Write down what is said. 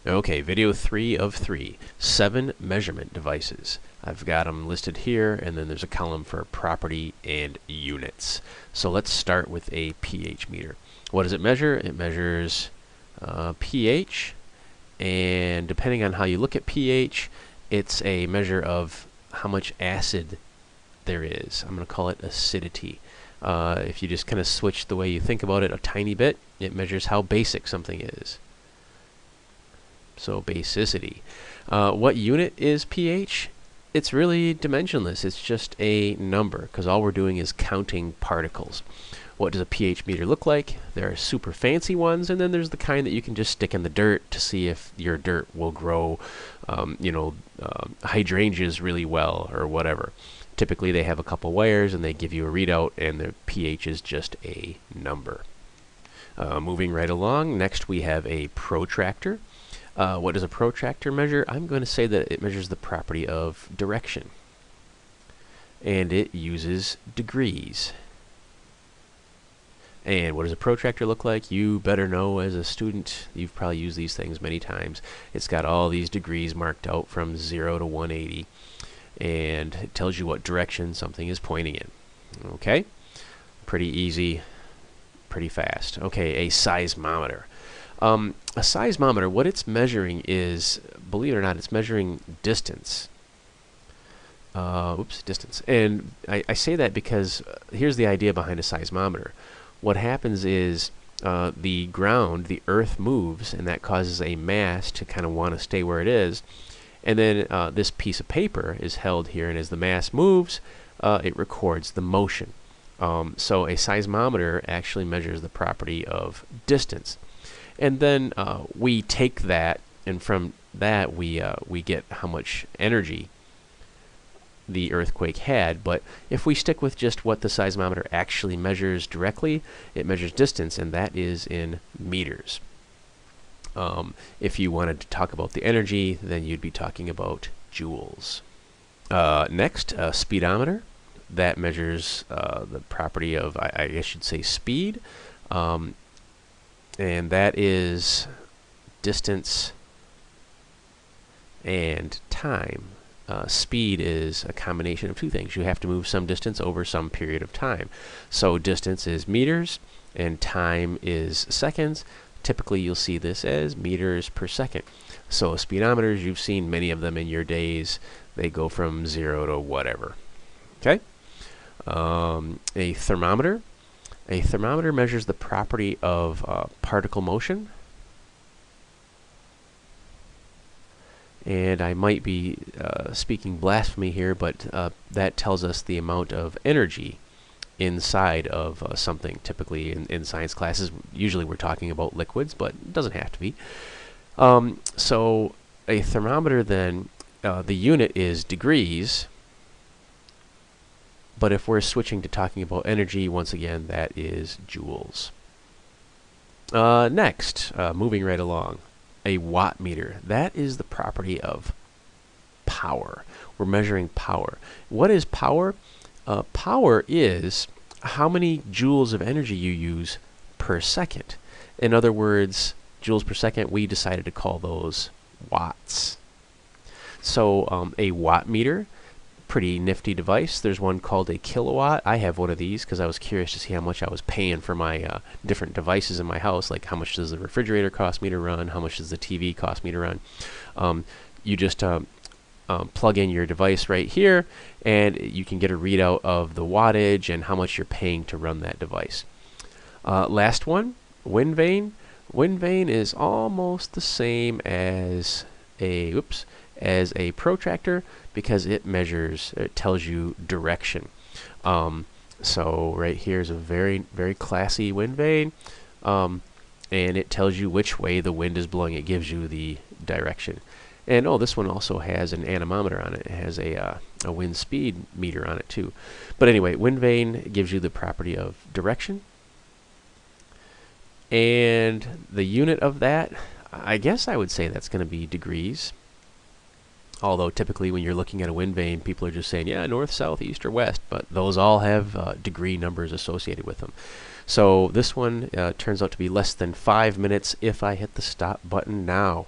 Okay, video 3 of 3, 7 measurement devices. I've got them listed here, and then there's a column for property and units. So let's start with a pH meter. What does it measure? It measures pH, and depending on how you look at pH, it's a measure of how much acid there is. I'm going to call it acidity. If you just kind of switch the way you think about it a tiny bit, it measures how basic something is. So basicity. What unit is pH? It's really dimensionless. It's just a number, because all we're doing is counting particles. What does a pH meter look like? There are super fancy ones, and then there's the kind that you can just stick in the dirt to see if your dirt will grow, hydrangeas really well or whatever. Typically they have a couple wires and they give you a readout, and the pH is just a number. Moving right along, next we have a protractor. What does a protractor measure? I'm going to say that it measures the property of direction. And it uses degrees. And what does a protractor look like? You better know as a student. You've probably used these things many times. It's got all these degrees marked out from 0 to 180. And it tells you what direction something is pointing in. Okay? Pretty easy, pretty fast. Okay, a seismometer. A seismometer, what it's measuring is, believe it or not, it's measuring distance. Distance. And I say that because here's the idea behind a seismometer. What happens is the ground, the earth moves, and that causes a mass to kind of want to stay where it is. And then this piece of paper is held here, and as the mass moves, it records the motion. So a seismometer actually measures the property of distance. And then we take that, and from that we get how much energy the earthquake had. But if we stick with just what the seismometer actually measures directly, it measures distance, and that is in meters. If you wanted to talk about the energy, then you'd be talking about joules. Next, a speedometer. That measures the property of, I guess you'd say, speed. And that is distance and time. Speed is a combination of two things. You have to move some distance over some period of time. So distance is meters and time is seconds. Typically you'll see this as meters per second. So speedometers, you've seen many of them in your days. They go from 0 to whatever. Okay? A thermometer. A thermometer measures the property of particle motion. And I might be speaking blasphemy here, but that tells us the amount of energy inside of something. Typically in science classes, usually we're talking about liquids, but it doesn't have to be. So a thermometer then, the unit is degrees. But if we're switching to talking about energy, once again, that is joules. Next, moving right along, a watt meter. That is the property of power. We're measuring power. What is power? Power is how many joules of energy you use per second. In other words, joules per second, we decided to call those watts. So a watt meter, pretty nifty device. There's one called a kilowatt. I have one of these because I was curious to see how much I was paying for my different devices in my house. Like how much does the refrigerator cost me to run? How much does the TV cost me to run? You just plug in your device right here, and you can get a readout of the wattage and how much you're paying to run that device. Last one, wind vane. Wind vane is almost the same as a protractor, because it measures, it tells you direction. So right here is a very, very classy wind vane, and it tells you which way the wind is blowing. It gives you the direction. And this one also has an anemometer on it. It has a wind speed meter on it too. But anyway, wind vane gives you the property of direction. And the unit of that, I guess I would say that's going to be degrees. Although typically when you're looking at a wind vane, people are just saying, yeah, north, south, east, or west. But those all have degree numbers associated with them. So this one turns out to be less than 5 minutes if I hit the stop button now.